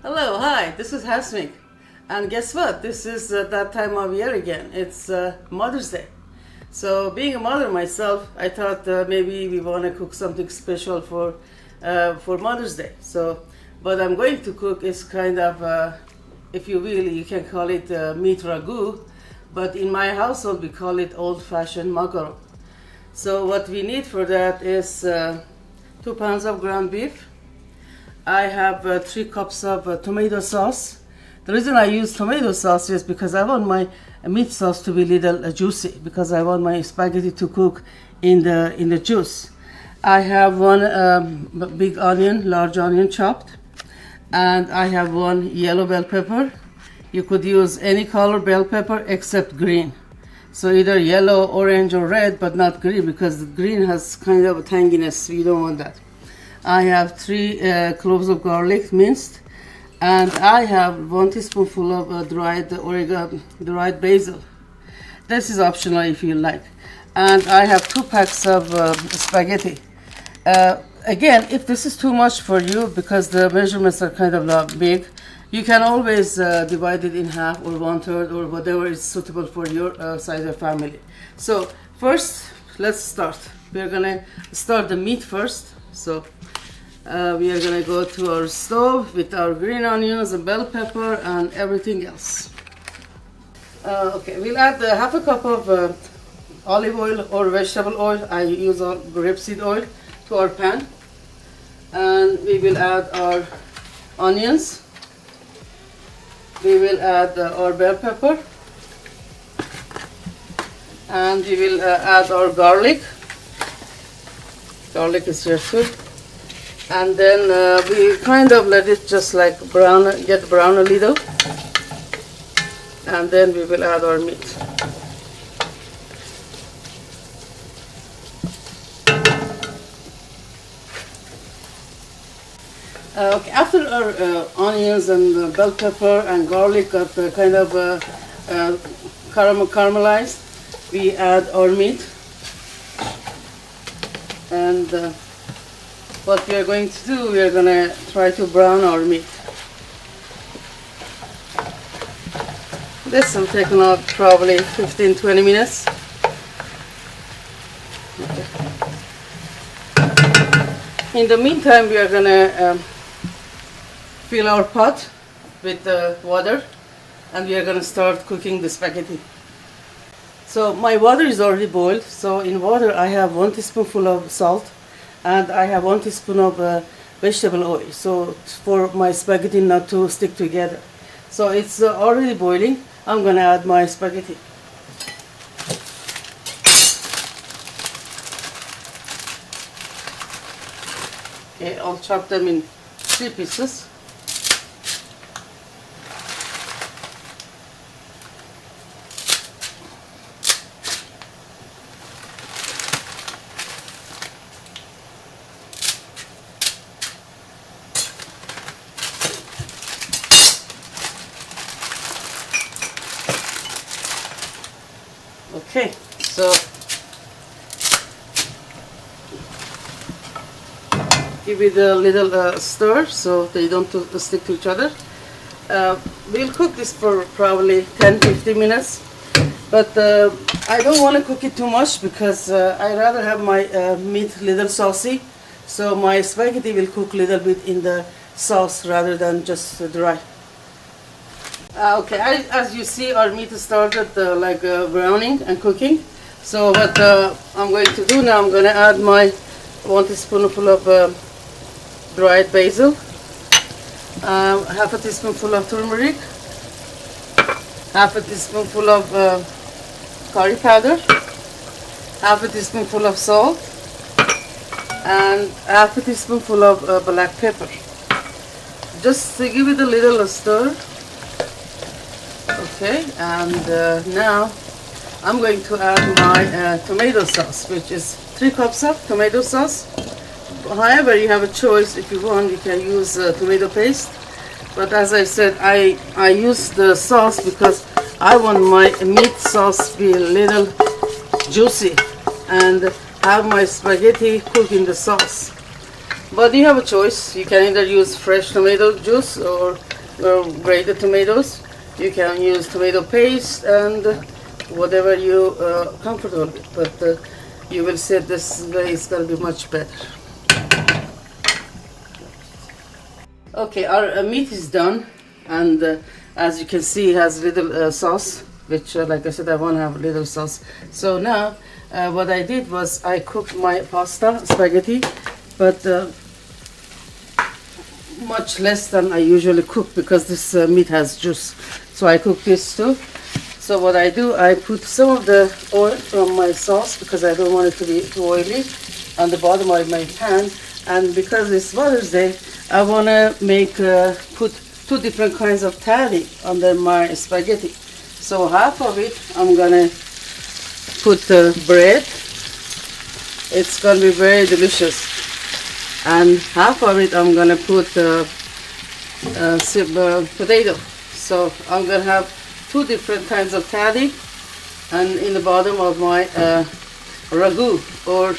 Hello, hi, this is Hasmik. And guess what? This is that time of year again. It's Mother's Day. So, being a mother myself, I thought maybe we want to cook something special for Mother's Day. So, what I'm going to cook is kind of, if you will, you can call it meat ragu, but in my household we call it old-fashioned macaron. So, what we need for that is 2 pounds of ground beef. I have 3 cups of tomato sauce. The reason I use tomato sauce is because I want my meat sauce to be a little juicy, because I want my spaghetti to cook in the juice. I have 1 big onion, large onion chopped, and I have 1 yellow bell pepper. You could use any color bell pepper except green. So either yellow, orange, or red, but not green, because the green has kind of a tanginess. We don't want that. I have 3 cloves of garlic minced, and I have 1 teaspoonful of dried oregano, dried basil. This is optional if you like. And I have 2 packs of spaghetti. Again, if this is too much for you, because the measurements are kind of big, you can always divide it in half or 1/3 or whatever is suitable for your size of family. So first, let's start. We're gonna start the meat first. So we are gonna go to our stove with our green onions and bell pepper and everything else. Okay, we'll add half a cup of olive oil or vegetable oil. I use grapeseed oil to our pan, and we will add our onions. We will add our bell pepper, and we will add our garlic. Garlic is here too. And then we kind of let it just like get brown a little, and then we will add our meat. Okay, after our onions and bell pepper and garlic got kind of caramelized, we add our meat. And what we are going to do, we are going to try to brown our meat. This will take about probably 15-20 minutes. Okay. In the meantime, we are going to fill our pot with water, and we are going to start cooking the spaghetti. So my water is already boiled. So in water I have 1 teaspoonful of salt, and I have 1 teaspoon of vegetable oil, so for my spaghetti not to stick together. So it's already boiling. I'm gonna add my spaghetti. Okay, I'll chop them in 3 pieces. Okay, so give it a little stir so they don't stick to each other. We'll cook this for probably 10-15 minutes, but I don't want to cook it too much, because I rather have my meat a little saucy, so my spaghetti will cook a little bit in the sauce rather than just dry. Okay, as you see, our meat started browning and cooking. So what I'm going to do now, I'm going to add my 1 teaspoonful of dried basil, half a teaspoonful of turmeric, half a teaspoonful of curry powder, half a teaspoonful of salt, and half a teaspoonful of black pepper. Just to give it a little stir. Okay, and now I'm going to add my tomato sauce, which is 3 cups of tomato sauce. However, you have a choice. If you want, you can use tomato paste. But as I said, I use the sauce because I want my meat sauce to be a little juicy and have my spaghetti cook in the sauce. But you have a choice. You can either use fresh tomato juice or grated tomatoes. You can use tomato paste and whatever you comfortable with, but you will see this way is going to be much better. Okay, our meat is done, and as you can see, it has little sauce, which like I said, I want to have a little sauce. So now what I did was I cooked my pasta, spaghetti, but much less than I usually cook because this meat has juice. So I cook this too. So what I do, I put some of the oil from my sauce because I don't want it to be too oily on the bottom of my pan. And because it's Mother's Day, I want to put two different kinds of tahdig under my spaghetti. So half of it I'm gonna put bread. It's gonna be very delicious. And half of it I'm gonna put potato. So I'm gonna have two different kinds of tahdig, and in the bottom of my ragu, or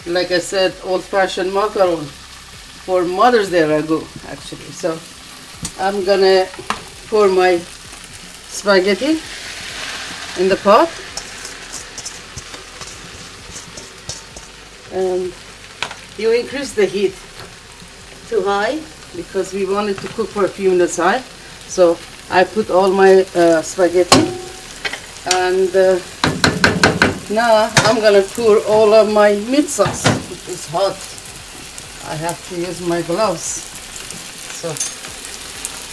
like I said, old-fashioned macaron for Mother's Day ragu actually. So I'm gonna pour my spaghetti in the pot, and you increase the heat to high because we want it to cook for a few minutes high. So I put all my spaghetti, and now I'm gonna pour all of my meat sauce. It's hot. I have to use my gloves. So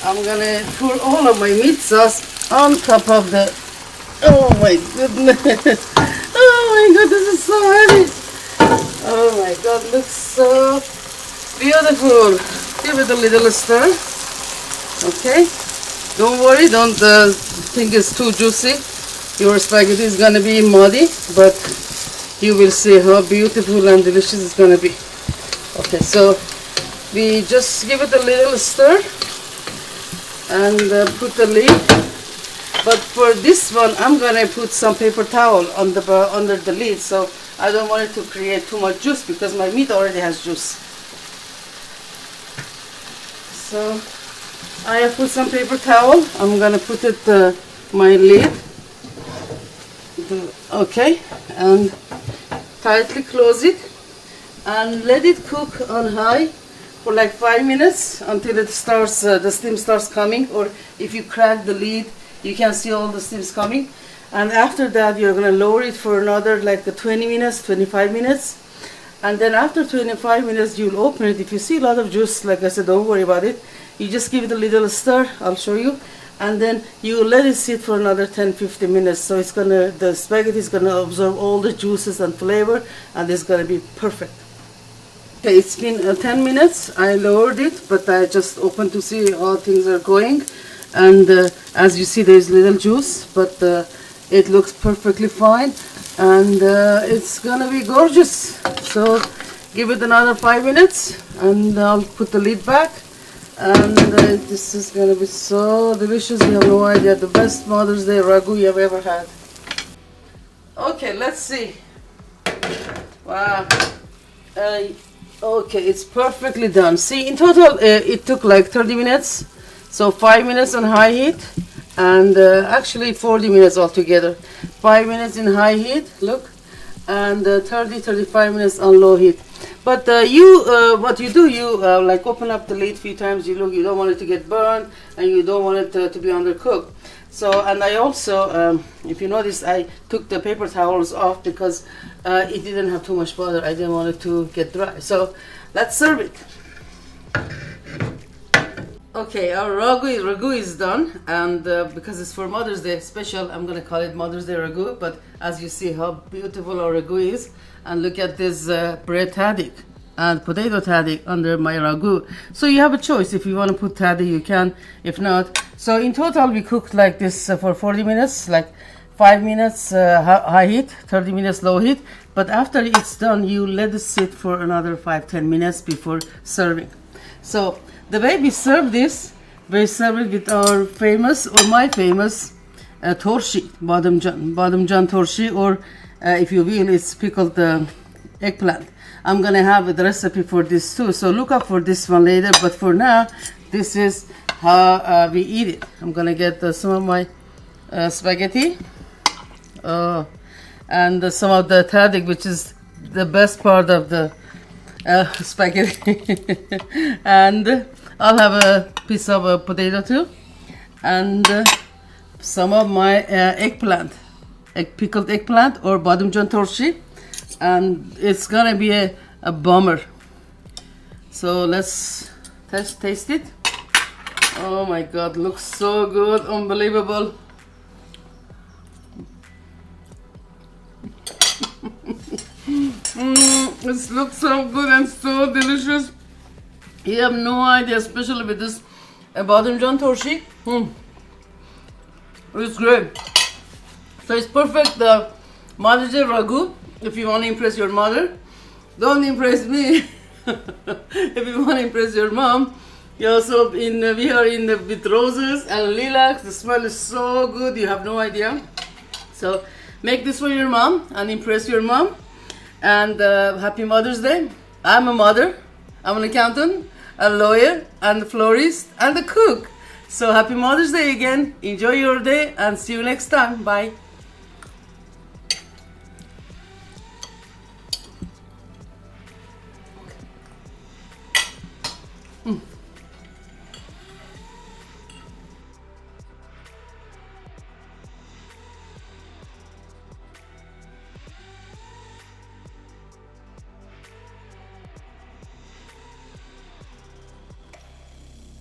I'm gonna pour all of my meat sauce on top of the. Oh my goodness! Oh my god, this is so heavy! Oh my god, looks so beautiful. Give it a little stir. Okay. Don't worry, don't think it's too juicy. Your spaghetti is gonna be muddy, but you will see how beautiful and delicious it's gonna be. Okay, so we just give it a little stir and put the lid. But for this one, I'm gonna put some paper towel on the under the lid, so I don't want it to create too much juice because my meat already has juice. So I have put some paper towel. I'm gonna put it my lid. Okay, and tightly close it and let it cook on high for like 5 minutes until it starts the steam starts coming, or if you crack the lid you can see all the steams coming. And after that you're gonna lower it for another like 20 minutes, 25 minutes, and then after 25 minutes you'll open it. If you see a lot of juice, like I said, don't worry about it. You just give it a little stir, I'll show you, and then you let it sit for another 10-15 minutes. So it's gonna, the spaghetti is gonna absorb all the juices and flavor, and it's gonna be perfect. Okay, it's been 10 minutes. I lowered it, but I just opened to see how things are going, and as you see, there's little juice, but it looks perfectly fine, and it's gonna be gorgeous. So give it another 5 minutes, and I'll put the lid back. And this is going to be so delicious, you have no idea. The best Mother's Day ragu you have ever had. Okay, let's see. Wow. Okay, it's perfectly done. See, in total it took like 30 minutes. So 5 minutes on high heat, and actually 40 minutes altogether. 5 minutes in high heat, look, and 30-35 minutes on low heat. But what you do, you like open up the lid a few times. You look, you don't want it to get burned, and you don't want it to be undercooked. So, and I also, if you notice, I took the paper towels off because it didn't have too much butter. I didn't want it to get dry. So let's serve it. Okay, our ragu is done, and because it's for Mother's Day special, I'm gonna call it Mother's Day ragu. But as you see how beautiful our ragu is, and look at this bread tahdig and potato tahdig under my ragu. So you have a choice. If you want to put tahdig, you can. If not, so in total we cooked like this for 40 minutes, like 5 minutes high heat, 30 minutes low heat. But after it's done, you let it sit for another 5-10 minutes before serving. So the way we serve this, we serve it with our famous, or my famous, torshi, badamjan torshi, or if you will, it's pickled eggplant. I'm gonna have the recipe for this too, so look up for this one later. But for now, this is how we eat it. I'm gonna get some of my spaghetti, and some of the tadik, which is the best part of the spaghetti. And I'll have a piece of potato too, and some of my eggplant, pickled eggplant or badımcan turşu, and it's gonna be a bomber. So let's taste it. Oh my god, looks so good, unbelievable. It looks so good and so delicious. You have no idea, especially with this badımcan turşu. It's great. So it's perfect Mother's Day ragu. If you want to impress your mother, don't impress me. If you want to impress your mom, we are with roses and lilacs. The smell is so good, you have no idea. So make this for your mom and impress your mom. And happy Mother's Day. I'm a mother, I'm an accountant, a lawyer, and a florist, and a cook. So happy Mother's Day again. Enjoy your day and see you next time. Bye.